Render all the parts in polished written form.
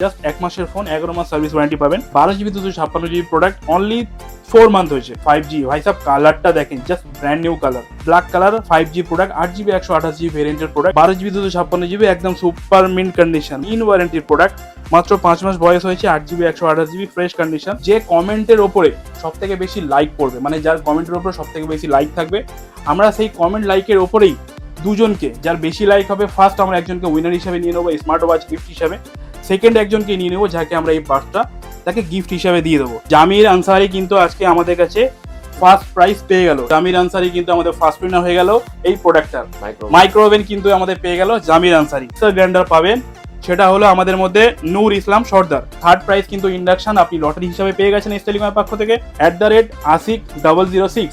Just 1 মাসের phone, 11 মাস service warranty পাবেন। 12 GB 256 GB product, only 4 month হয়েছে। 5G ভাই সাহেব, কালারটা দেখেন, just brand new colour, black colour. 5G product, 8GB 128GB ভেরিয়েন্টের প্রোডাক্ট, 12GB 256GB একদম সুপার মিন্ট কন্ডিশন, ইন ওয়ারেন্টির প্রোডাক্ট, মাত্র 5 মাস বয়স হয়েছে। 8GB 128GB fresh condition. যে কমেন্টের ওপরে সব থেকে বেশি লাইক পড়বে, মানে যার কমেন্টের ওপরে সব থেকে বেশি লাইক থাকবে, আমরা সেই কমেন্ট লাইকের ওপরেই দুজনকে, যার বেশি লাইক হবে, ফার্স্ট আমরা একজনকে উইনার হিসেবে নিয়ে নেবো স্মার্ট ওয়াচ গিফট হিসাবে। সেকেন্ড একজনকে নিয়ে নেবো, যাকে আমরা এই পার্টটা তাকে গিফট হিসাবে দিয়ে দেবো। জামির আনসারি কিন্তু আজকে আমাদের কাছে ফার্স্ট প্রাইজ পেয়ে গেল। জামির আনসারি কিন্তু আমাদের ফার্স্ট উইনার হয়ে গেল এই প্রোডাক্টটার। মাইক্রোওভেন কিন্তু আমাদের পেয়ে গেল জামির আনসারি। গ্রাইন্ডার পাবেন, সেটা হলো আমাদের মধ্যে নূর ইসলাম সর্দার। থার্ড প্রাইজ কিন্তু ইন্ডাকশন আপনি লটারি হিসাবে পেয়ে গেছেন টেলিগ্রামের পক্ষ থেকে। @ASIC006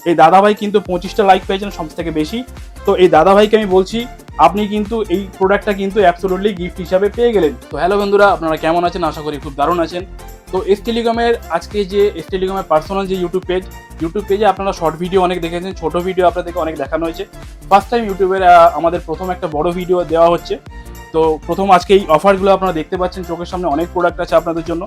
এই দাদাভাই কিন্তু 25টা লাইক পেয়েছেন, সব থেকে বেশি। তো এই দাদাভাইকে আমি বলছি, আপনি কিন্তু এই প্রোডাক্টটা কিন্তু অ্যাবসোলুটলি গিফট হিসাবে পেয়ে গেলেন। তো হ্যালো বন্ধুরা, আপনারা কেমন আছেন? আশা করি খুব দারুণ আছেন। তো টেলিগ্রামের আজকে যে টেলিগ্রামের পার্সোনাল যে ইউটিউব পেজে আপনারা শর্ট ভিডিও অনেক দেখেছেন, ছোট ভিডিও আপনাদেরকে অনেক দেখানো হয়েছে। ফার্স্ট টাইম ইউটিউবের আমাদের প্রথম একটা বড় ভিডিও দেওয়া হচ্ছে। তো প্রথম আজকে এই অফারগুলো আপনারা দেখতে পাচ্ছেন, চোখের সামনে অনেক প্রোডাক্ট আছে আপনাদের জন্য।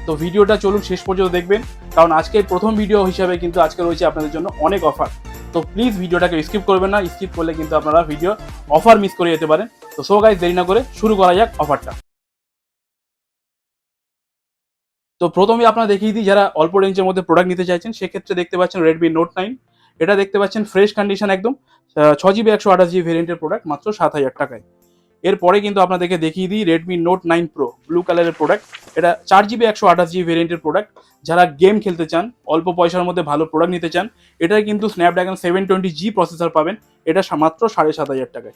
তো ভিডিওটা চলুন শেষ পর্যন্ত দেখবেন, কারণ আজকে প্রথম ভিডিও হিসাবে কিন্তু আজকে রয়েছে আপনাদের জন্য অনেক অফার। তো প্লিজ ভিডিওটাকে স্কিপ করবেন না, স্কিপ করলে কিন্তু আপনারা ভিডিও অফার মিস করে যেতে পারেন। তো সো গাইস, দেরি না করে শুরু করা যাক অফারটা। তো প্রথমে আপনারা দেখিয়ে দিই, যারা অল্প রেঞ্জের মধ্যে প্রোডাক্ট নিতে চাইছেন, সেক্ষেত্রে দেখতে পাচ্ছেন Redmi Note 9। এটা দেখতে পাচ্ছেন ফ্রেশ কন্ডিশন একদম, 6GB 128GB ভেরিয়েন্টের প্রোডাক্ট, মাত্র 7,000 টাকায়। এরপরে কিন্তু আপনাদেরকে দেখিয়ে দিই Redmi Note 9 Pro, ব্লু কালারের প্রোডাক্ট। এটা 4GB 128GB ভেরিয়েন্টের প্রোডাক্ট। যারা গেম খেলতে চান, অল্প পয়সার মধ্যে ভালো প্রোডাক্ট নিতে চান, এটাই কিন্তু স্ন্যাপড্রাগন 720G প্রসেসর পাবেন, এটা মাত্র 7,500 টাকায়।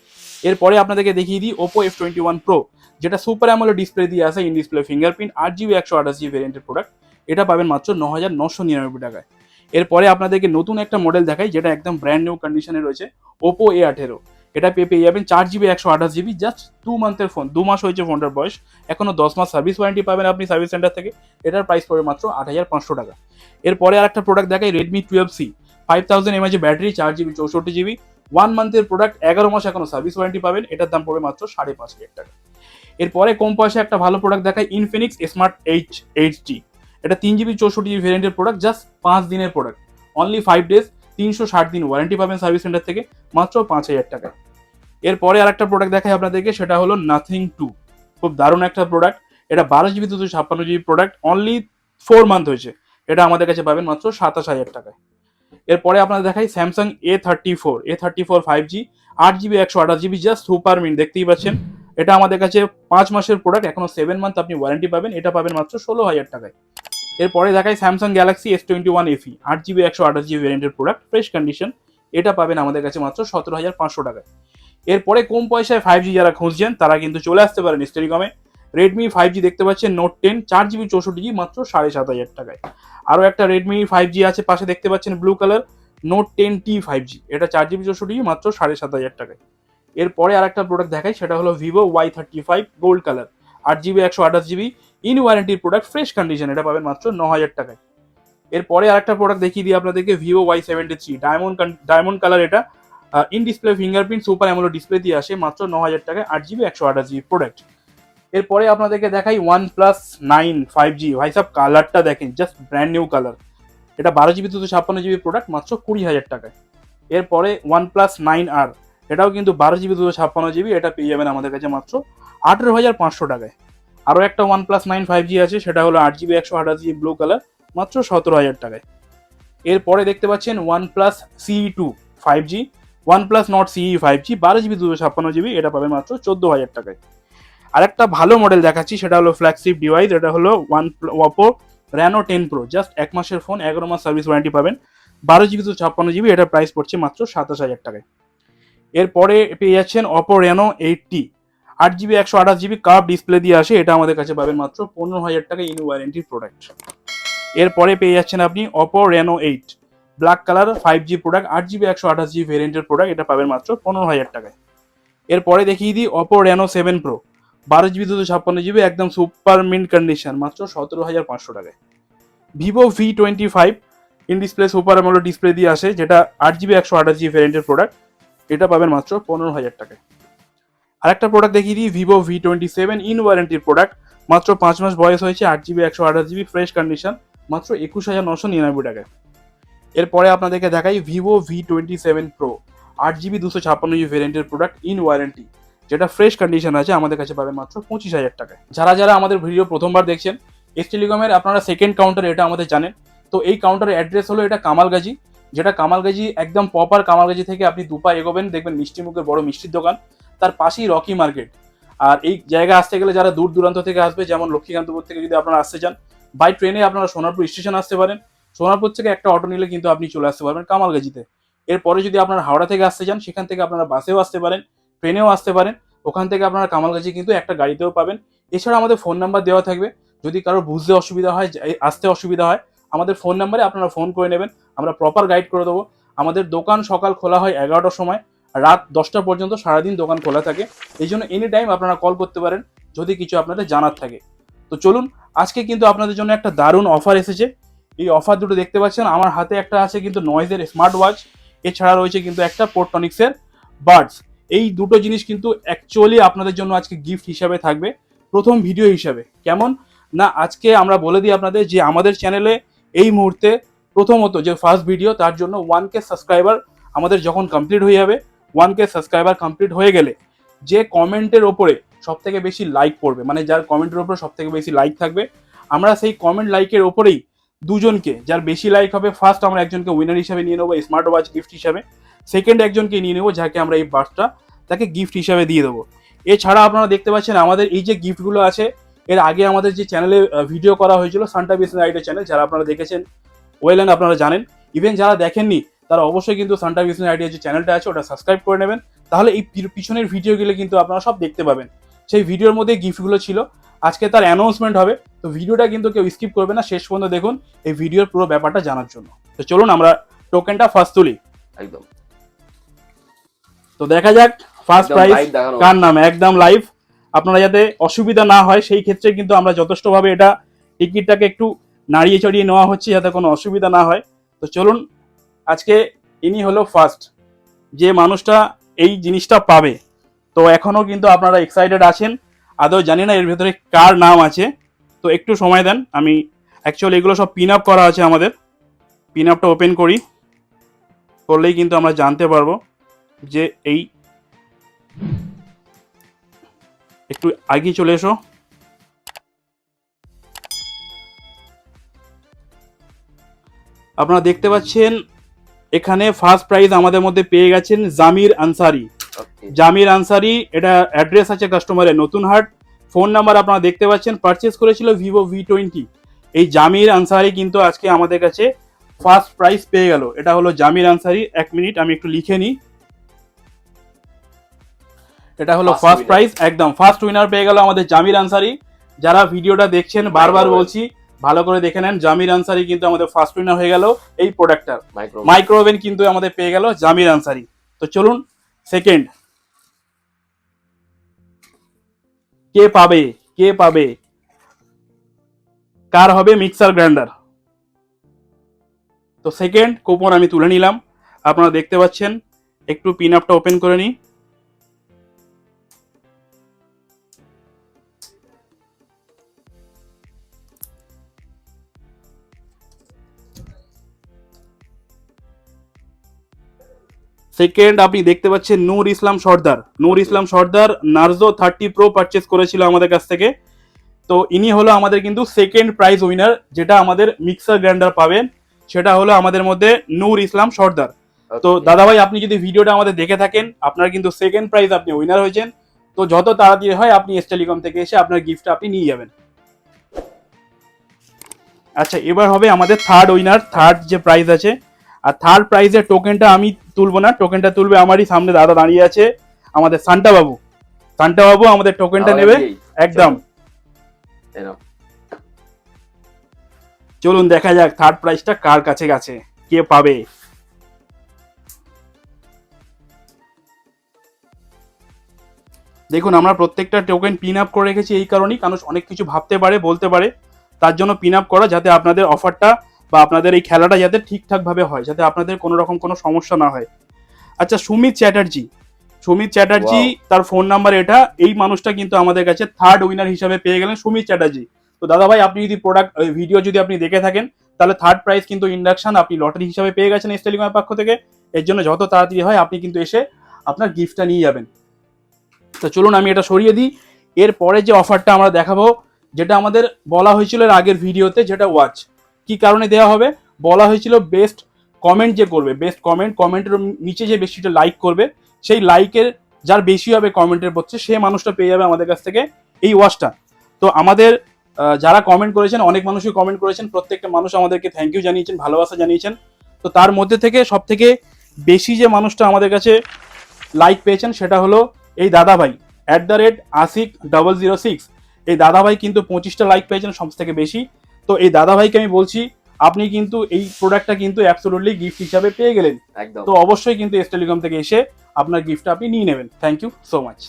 এরপরে আপনাদেরকে দেখিয়ে দিই Oppo F21 Pro, যেটা সুপার অ্যামোলেড ডিসপ্লে দিয়ে আসে, in display fingerprint, 8GB 128GB ভেরিয়েন্টের প্রোডাক্ট, এটা পাবেন মাত্র 9,999 টাকায়। এরপরে আপনাদেরকে নতুন একটা মডেল দেখাই, যেটা একদম ব্র্যান্ড নিউ কন্ডিশনে রয়েছে, Oppo A18। এটা পেয়ে যাবেন 4GB 128GB, জাস্ট 2 মান্থের ফোন, 2 মাস হয়েছে ফোনটার বয়স, এখনো 10 মাস সার্ভিস ওয়ারেন্টি পাবেন আপনি সার্ভিস সেন্টার থেকে। এটার প্রাইস পড়বে মাত্র 8,500 টাকা। এরপরে আর একটা প্রোডাক্ট দেখাই, Redmi 12C, 5000 mAh battery, 4GB 64GB, 1 মান্থের প্রোডাক্ট, 11 মাস এখনো সার্ভিস ওয়ারেন্টি পাবেন। এটার দাম পড়বে মাত্র 5,500 টাকা। এরপরে কম পয়সা একটা ভালো প্রোডাক্ট দেখাই, Infinix Smart H8G। এটা 3GB 64GB ভেরিয়েন্টের প্রোডাক্ট, জাস্ট 5 দিনের প্রোডাক্ট, অনলি 5 ডেজ, 360 দিন ওয়ারেন্টি পাবেন সার্ভিস সেন্টার থেকে, মাত্র 5,000 টাকা। এরপরে আর একটা প্রোডাক্ট দেখাই আপনাদেরকে, সেটা হলো Nothing 2, খুব দারুণ একটা প্রোডাক্ট। এটা 12GB 256GB product, only 4 month হয়েছে। এটা আমাদের কাছে পাবেন মাত্র 27,000 টাকায়। এরপরে আপনাদের দেখাই Samsung A34 5G, 8GB 128GB, just super mint, দেখতেই পাচ্ছেন। এটা আমাদের কাছে 5 মাসের প্রোডাক্ট, এখনো 7 মান্থ আপনি ওয়ারেন্টি পাবেন, এটা পাবেন মাত্র 16,000 টাকায়। এরপরে দেখাই Samsung Galaxy S21 FE, 8GB 128GB ভেরিয়েন্টের প্রোডাক্ট, ফ্রেশ কন্ডিশন, এটা পাবেন আমাদের কাছে মাত্র 17,500 টাকায়। এরপরে কম পয়সায় 5G যারা খুঁজছেন, তারা কিন্তু চলে আসতে পারেন টেলিকমে। Redmi 5G দেখতে পাচ্ছেন, Note 10, 4GB 64GB, মাত্র 7,500 টাকায়। আরও একটা Redmi 5G আছে পাশে, দেখতে পাচ্ছেন blue colour, Note 10T 5G, এটা 4GB 64GB, মাত্র 7,500 টাকায়। এরপরে আর একটা প্রোডাক্ট দেখাই, সেটা হলো Vivo Y35 gold colour, 8GB 128GB, in ওয়ারেন্টির প্রোডাক্ট, ফ্রেশ কন্ডিশন, এটা পাবেন মাত্র 9,000 টাকায়। এরপরে আর একটা প্রোডাক্ট দেখিয়ে দিই আপনাদেরকে, Vivo Y73 ডায়মন্ড কালার, এটা in display fingerprint super AMOLED display দিয়ে আসে, মাত্র 9,000 টাকায়, 8GB 128GB প্রোডাক্ট। এরপরে আপনাদেরকে দেখাই OnePlus 9 5G, ভাই সাহেব কালারটা দেখেন, জাস্ট ব্র্যান্ড নিউ কালার। এটা 12GB 256GB প্রোডাক্ট, মাত্র 20,000 টাকায়। এরপরে OnePlus 9R, এটাও কিন্তু 12GB 256GB, এটা পেয়ে যাবেন আমাদের কাছে মাত্র 18,500 টাকায়। আরও একটা OnePlus 9 5G আছে, সেটা হলো 8GB 128GB ব্লু কালার, মাত্র 17,000 টাকায়। এরপরে দেখতে পাচ্ছেন OnePlus CE2 5G, OnePlus Nord CE 5G, 12GB 256GB, এটা পাবেন মাত্র 14,000 টাকায়। আরেকটা ভালো মডেল দেখাচ্ছি, সেটা হলো ফ্ল্যাগশিপ ডিভাইস, এটা হলো Oppo Reno 10 Pro, জাস্ট 1 মাসের ফোন, 11 মাস সার্ভিস ওয়ারেন্টি পাবেন, 12GB 256GB, এটার প্রাইস পড়ছে মাত্র 27,000 টাকায়। এরপরে পেয়ে যাচ্ছেন Oppo Reno 8T, 8GB 128GB curve display দিয়ে আসে, এটা আমাদের কাছে পাবেন মাত্র 15,000 টাকা, ইন ওয়ারেন্টির প্রোডাক্ট। এরপরে পেয়ে যাচ্ছেন আপনি Oppo Reno 8 black colour 5G product, 8GB 128GB ভেরিয়েন্টের প্রোডাক্ট, এটা পাবেন মাত্র 15,000 টাকায়। এরপরে দেখিয়ে দিই Oppo Reno 7 Pro, 12GB 256GB, একদম সুপার মিন্ট কন্ডিশন, মাত্র 17,500 টাকায়। Vivo V25 in display super AMOLED display দিয়ে আসে, যেটা 8GB 128GB ভেরিয়েন্টের প্রোডাক্ট, এটা পাবেন মাত্র 15,000 টাকায়। আরেকটা প্রোডাক্ট দেখিয়ে দিই Vivo V27 ইন ওয়ারেন্টির প্রোডাক্ট, মাত্র 5 মাস বয়স হয়েছে, 8 জিবি 128 জিবি ফ্রেশ কন্ডিশন, মাত্র 21,999 টাকায়। এরপরে আপনাদেরকে দেখাই Vivo V27 pro, 8 GB 256 GB ভেরিয়েন্টের প্রোডাক্ট ইন ওয়ারেন্টি, যেটা ফ্রেশ কন্ডিশন আছে, আমাদের কাছে পাবেন মাত্র 25,000 টাকায়। যারা যারা আমাদের ভিডিও প্রথমবার দেখছেন, এস টেলিকমের আপনারা সেকেন্ড কাউন্টার, এটা আমাদের জানেন। তো এই কাউন্টারের অ্যাড্রেস হলো এটা কামালগাজি, যেটা কামালগাজি একদম প্রপার কামালগাজি থেকে আপনি দুপা এগোবেন, দেখবেন মিষ্টি মুখের বড় মিষ্টির দোকান, তার পাশেই রকি মার্কেট। আর এই জায়গা আসতে গেলে যারা দূর দূরান্ত থেকে আসবে, যেমন লক্ষ্মীকান্তপুর থেকে যদি আপনারা আসতে চান, বাই ট্রেনে আপনারা সোনারপুর স্টেশন আসতে পারেন, সোনারপুর থেকে একটা অটো নিলে কিন্তু আপনি চলে আসতে পারবেন কামালগাজিতে। এরপরে যদি আপনারা হাওড়া থেকে আসতে চান, সেখান থেকে আপনারা বাসেও আসতে পারেন, ট্রেনেও আসতে পারেন, ওখান থেকে আপনারা কামালগাজি কিন্তু একটা গাড়িতেও পাবেন। এছাড়া আমাদের ফোন নাম্বার দেওয়া থাকবে, যদি কারোর বুঝতে অসুবিধা হয়, আসতে অসুবিধা হয়, আমাদের ফোন নাম্বারে আপনারা ফোন করে নেবেন, আমরা প্রপার গাইড করে দেবো। আমাদের দোকান সকাল খোলা হয় 11টার সময়, রাত 10টা পর্যন্ত সারাদিন দোকান খোলা থাকে। এই জন্য এনি টাইম আপনারা কল করতে পারেন যদি কিছু আপনাদের জানার থাকে। তো চলুন, আজকে কিন্তু আপনাদের জন্য একটা দারুণ অফার এসেছে। এই অফার দুটো দেখতে পাচ্ছেন, আমার হাতে একটা আছে কিন্তু নয়েজের স্মার্ট ওয়াচ, এছাড়া রয়েছে কিন্তু একটা পোর্টনিক্সের বাডস। এই দুটো জিনিস কিন্তু অ্যাকচুয়ালি আপনাদের জন্য আজকে গিফট হিসাবে থাকবে, প্রথম ভিডিও হিসাবে। কেমন না, আজকে আমরা বলে দিই আপনাদের যে আমাদের চ্যানেলে এই মুহূর্তে প্রথমত যে ফার্স্ট ভিডিও, তার জন্য 1K সাবস্ক্রাইবার আমাদের যখন কমপ্লিট হয়ে যাবে, 1K সাবস্ক্রাইবার কমপ্লিট হয়ে গেলে যে কমেন্টের ওপরে সব থেকে বেশি লাইক পড়বে, মানে যার কমেন্টের ওপরে সব থেকে বেশি লাইক থাকবে, আমরা সেই কমেন্ট লাইকের ওপরেই দুজনকে, যার বেশি লাইক হবে, ফার্স্ট আমরা একজনকে উইনার হিসাবে নিয়ে নেবো স্মার্ট ওয়াচ গিফট হিসাবে, সেকেন্ড একজনকে নিয়ে নেবো যাকে আমরা এই বাসটা তাকে গিফট হিসাবে দিয়ে দেবো। এছাড়া আপনারা দেখতে পাচ্ছেন আমাদের এই যে গিফটগুলো আছে, এর আগে আমাদের যে চ্যানেলে ভিডিও করা হয়েছিল সান্টা বিজনেস আইডিয়া চ্যানেল, যারা আপনারা দেখেছেন ওয়েল অ্যান্ড আপনারা জানেন, ইভেন যারা দেখেননি তারা অবশ্যই কিন্তু সান্টা বিজনেস আইডিয়া যে চ্যানেলটা আছে ওটা সাবস্ক্রাইব করে নেবেন, তাহলে এই পিছনের ভিডিওগুলো কিন্তু আপনারা সব দেখতে পাবেন। সেই ভিডিওর মধ্যে গিফটগুলো ছিল, আজকে তার অ্যানাউন্সমেন্ট হবে, তো ভিডিওটা কিন্তু কেউ স্কিপ করবে না, শেষ পর্যন্ত দেখুন এই ভিডিওর পুরো ব্যাপারটা জানার জন্য। তো চলুন আমরা টোকেনটা ফার্স্ট তুলি একদম। তো দেখা যাক ফার্স্ট প্রাইজ কার নামে, একদম লাইভ, আপনারা যাতে অসুবিধা না হয় সেই ক্ষেত্রে কিন্তু আমরা যথেষ্টভাবে এটা টিকিটটাকে একটু নাড়িয়ে চড়িয়ে নেওয়া হচ্ছে যাতে কোনো অসুবিধা না হয়। তো চলুন, আজকে ইনি হলো ফার্স্ট যে মানুষটা এই জিনিসটা পাবে। তো এখনো কিন্তু আপনারা এক্সাইটেড আছেন, আদৌ জানি না এর ভেতরে কার নাম আছে, তো একটু সময় দেন। আমি অ্যাকচুয়ালি এগুলো সব পিন আপ করা আছে, আমাদের পিন আপটা ওপেন করি, করলেই কিন্তু আমরা জানতে পারবো যে এই, একটু আগে চলে এসো। আপনারা দেখতে পাচ্ছেন এখানে ফার্স্ট প্রাইজ আমাদের মধ্যে পেয়ে গেছেন জামির আনসারি। জামির আনসারি, এটা অ্যাড্রেস আছে কাস্টমারের নতুনহাট, ফোন নাম্বার আপনারা দেখতে পাচ্ছেন, পারচেস করেছিল ভিভো V20। এই জামির আনসারি কিন্তু আজকে আমাদের কাছে ফার্স্ট প্রাইজ পেয়ে গেল। এটা হলো জামির আনসারি, এক মিনিট আমি একটু লিখে নিই, এটা হলো ফার্স্ট প্রাইজ, একদম ফার্স্ট উইনার পেয়ে গেল আমাদের জামির আনসারি। যারা ভিডিওটা দেখছেন বারবার বলছি ভালো করে দেখে নেন, জামির আনসারি কিন্তু আমাদের ফার্স্ট উইনার হয়ে গেল এই প্রোডাক্টটার। মাইক্রো ওভেন কিন্তু আমাদের পেয়ে গেল জামির আনসারি। তো চলুন সেকেন্ড কে পাবে, কে পাবে, কার হবে মিক্সার গ্রাইন্ডার। তো সেকেন্ড কুপন আমি তুলে নিলাম, আপনারা দেখতে পাচ্ছেন, একটু পিন আপটা ওপেন করে নিই। সেকেন্ড আপনি দেখতে পাচ্ছেন নূর ইসলাম সর্দার। নূর ইসলাম সর্দার নার্জো 30 প্রো পারচেস করেছিল আমাদের কাছ থেকে। তো ইনি হলো আমাদের কিন্তু সেকেন্ড প্রাইজ উইনার, যেটা আমাদের মিক্সার গ্রাইন্ডার পাবেন সেটা হলো আমাদের মধ্যে নূর ইসলাম সর্দার। তো দাদাভাই আপনি যদি ভিডিওটা আমাদের দেখে থাকেন, আপনার কিন্তু সেকেন্ড প্রাইজ আপনি উইনার হয়েছেন। তো যত তাড়াতাড়ি হয় আপনি এস টেলিকম থেকে এসে আপনার গিফটটা আপনি নিয়ে যাবেন। আচ্ছা, এবার হবে আমাদের থার্ড উইনার, থার্ড যে প্রাইজ আছে। আর থার্ড প্রাইজের টোকেনটা আমি তুলবো না, টোকেনটা তুলবে আমারই সামনে দাদা দাঁড়িয়ে আছে, আমাদের সান্টা বাবু। সান্টা বাবু আমাদের টোকেনটা নেবে একদম। চলুন দেখা যাক থার্ড প্রাইজটা কার কাছে গেছে, কে পাবে। দেখুন আমরা প্রত্যেকটা টোকেন পিন আপ করে রেখেছি এই কারণেই, কারণ অনেক কিছু ভাবতে পারে বলতে পারে, তার জন্য পিন আপ করা, যাতে আপনাদের অফারটা বা আপনাদের এই খেলাটা যাতে ঠিকঠাক ভাবে হয়, যাতে আপনাদের কোনো রকম কোনো সমস্যা না হয়। আচ্ছা, সুমিত চ্যাটার্জি, সুমিত চ্যাটার্জি, তার ফোন নাম্বার এটা। এই মানুষটা কিন্তু আমাদের কাছে থার্ড উইনার হিসাবে পেয়ে গেলেন, সুমিত চ্যাটার্জি। তো দাদা ভাই, আপনি যদি প্রোডাক্ট ভিডিও যদি আপনি দেখে থাকেন, তাহলে থার্ড প্রাইজ কিন্তু ইন্ডাকশন আপনি লটারি হিসাবে পেয়ে গেছেন এস টেলিকমের পক্ষ থেকে। এর জন্য যত তাড়াতাড়ি হয় আপনি কিন্তু এসে আপনার গিফটটা নিয়ে যাবেন। তো চলুন আমি এটা সরিয়ে দিই। এরপরে যে অফারটা আমরা দেখাবো, যেটা আমাদের বলা হয়েছিল এর আগের ভিডিওতে, যেটা ওয়াচ কি কারণে দেওয়া হবে, বলা হয়েছিল বেস্ট কমেন্ট যে করবে, বেস্ট কমেন্টের নিচে যে বেশিটা লাইক করবে, সেই লাইকের যার বেশি হবে কমেন্টের পক্ষে, সে মানুষটা পেয়ে যাবে আমাদের কাছ থেকে এই ওয়াচটা। তো আমাদের যারা কমেন্ট করেছেন, অনেক মানুষই কমেন্ট করেছেন, প্রত্যেকটা মানুষ আমাদেরকে থ্যাংক ইউ জানিয়েছেন, ভালোবাসা জানিয়েছেন। তো তার মধ্যে থেকে সব থেকে বেশি যে মানুষটা আমাদের কাছে লাইক পেয়েছেন সেটা হলো এই দাদা ভাই @ASIC006। এই দাদা ভাই কিন্তু 25টা লাইক পেয়েছেন, সব থেকে বেশি। তো এই দাদা ভাইকে আমি বলছি, আপনি কিন্তু এই প্রোডাক্টটা কিন্তু অ্যাবসলিউটলি গিফট হিসাবে পেয়ে গেলেন। একদম। তো অবশ্যই কিন্তু এস টেলিকম থেকে এসে আপনার গিফটটা আপনি নিয়ে নেবেন। Thank you so much.